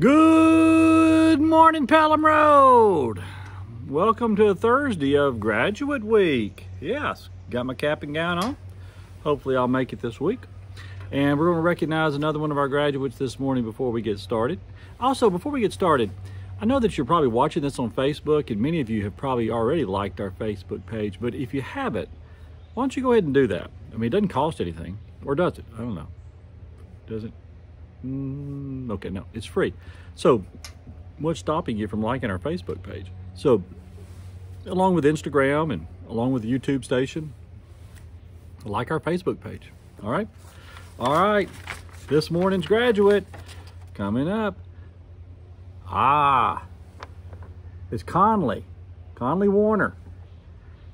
Good morning, Pelham Road. Welcome to Thursday of Graduate Week. Yes, got my cap and gown on. Hopefully I'll make it this week. And we're going to recognize another one of our graduates this morning before we get started. Also, before we get started, I know that you're probably watching this on Facebook, and many of you have probably already liked our Facebook page, but if you haven't, why don't you go ahead and do that? I mean, it doesn't cost anything, or does it? I don't know. Does it? Okay, no, it's free. So what's stopping you from liking our Facebook page? So along with Instagram and along with the YouTube station, like our Facebook page. All right, this morning's graduate coming up. It's Connally Woerner.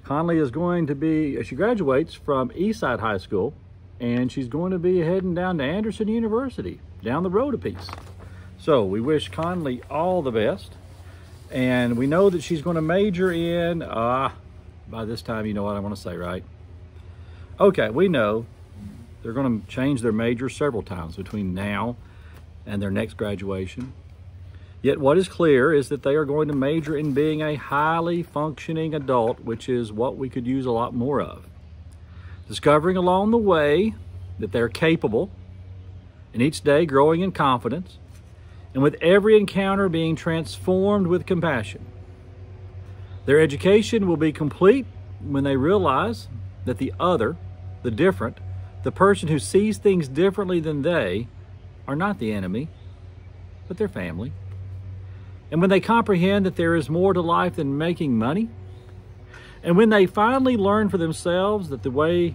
Connally is going to be, she graduates from Eastside High School, and she's going to be heading down to Anderson University, down the road a piece. So we wish Connally all the best. And we know that she's going to major in, by this time you know what I want to say, right? Okay, we know they're going to change their major several times between now and their next graduation. Yet what is clear is that they are going to major in being a highly functioning adult, which is what we could use a lot more of. Discovering along the way that they're capable, and each day growing in confidence, and with every encounter being transformed with compassion. Their education will be complete when they realize that the other, the different, the person who sees things differently than they, are not the enemy, but their family. And when they comprehend that there is more to life than making money, and when they finally learn for themselves that the way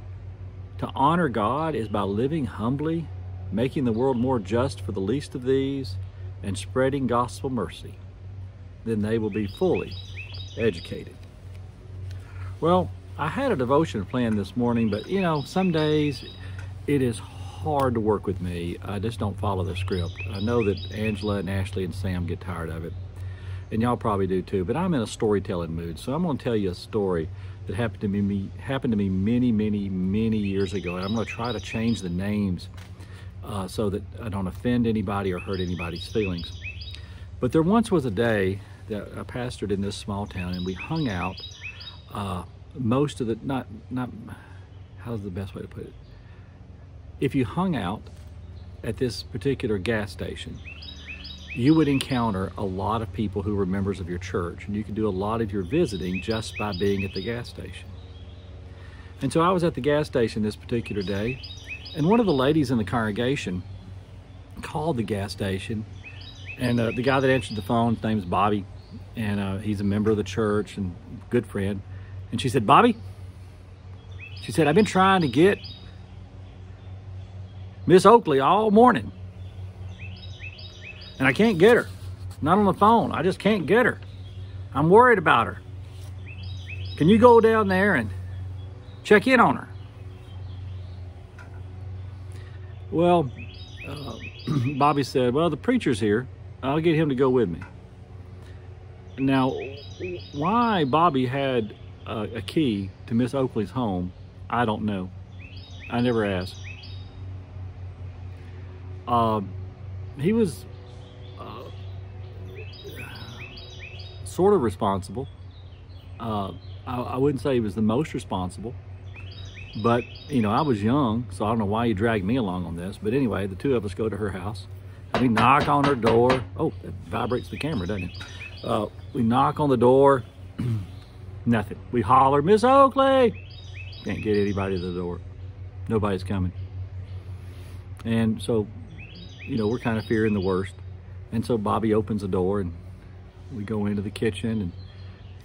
to honor God is by living humbly, making the world more just for the least of these, and spreading gospel mercy, then they will be fully educated. Well, I had a devotion planned this morning, but you know, some days it is hard to work with me. I just don't follow the script. I know that Angela and Ashley and Sam get tired of it, and y'all probably do too, but I'm in a storytelling mood, so I'm going to tell you a story that happened to me many years ago, and I'm going to try to change the names so that I don't offend anybody or hurt anybody's feelings. But there once was a day that I pastored in this small town, and we hung out most of the, how's the best way to put it? If you hung out at this particular gas station, you would encounter a lot of people who were members of your church, and you could do a lot of your visiting just by being at the gas station. And so I was at the gas station this particular day, and one of the ladies in the congregation called the gas station, and the guy that answered the phone, his name is Bobby, and he's a member of the church and good friend. And she said, "Bobby," she said, "I've been trying to get Miss Oakley all morning, and I can't get her. Not on the phone. I just can't get her. I'm worried about her. Can you go down there and check in on her?" Well, Bobby said, "Well, the preacher's here. I'll get him to go with me." Now, why Bobby had a key to Miss Oakley's home, I don't know. I never asked. He was sort of responsible. I wouldn't say he was the most responsible, but you know, I was young, so I don't know why you dragged me along on this. But anyway, the two of us go to her house, and we knock on her door. Oh, it vibrates the camera, doesn't it? We knock on the door, nothing. We holler, "Miss Oakley!" Can't get anybody to the door. Nobody's coming. And so, you know, we're kind of fearing the worst. And so Bobby opens the door, and we go into the kitchen and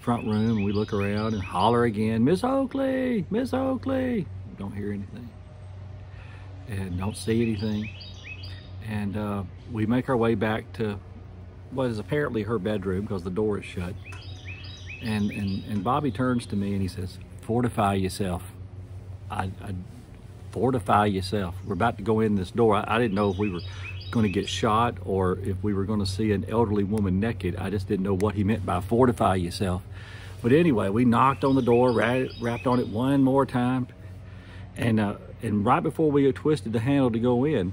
front room, and we look around and holler again, "Miss Oakley! Miss Oakley!" Don't hear anything and don't see anything. And we make our way back to what is apparently her bedroom because the door is shut. And Bobby turns to me and he says, "Fortify yourself. Fortify yourself. We're about to go in this door." I didn't know if we were going to get shot or if we were going to see an elderly woman naked. I just didn't know what he meant by fortify yourself. But anyway, we knocked on the door, rapped on it one more time, and right before we had twisted the handle to go in,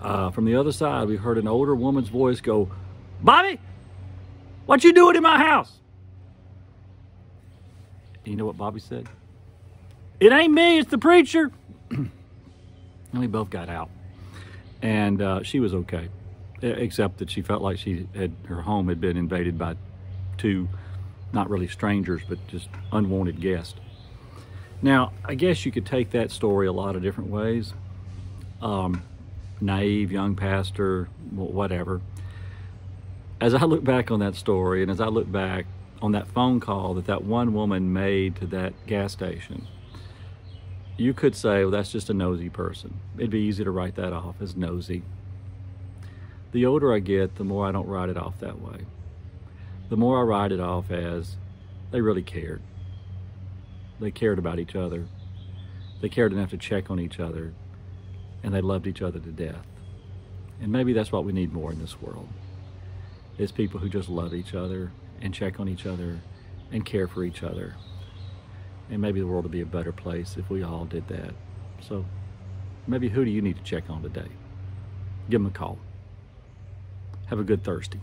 from the other side, we heard an older woman's voice go, Bobby, what you doing in my house? And you know what Bobby said? It ain't me, it's the preacher. And we both got out. And she was okay, except that she felt like her home had been invaded by two, not really strangers, but just unwanted guests. Now, I guess you could take that story a lot of different ways. Naive young pastor, whatever. As I look back on that story, and as I look back on that phone call that one woman made to that gas station, you could say, well, that's just a nosy person. It'd be easy to write that off as nosy. The older I get, the more I don't write it off that way. The more I write it off as they really cared. They cared about each other. They cared enough to check on each other, and they loved each other to death. And maybe that's what we need more in this world, is people who just love each other and check on each other and care for each other. And maybe the world would be a better place if we all did that. So maybe who do you need to check on today? Give them a call. Have a good Thursday.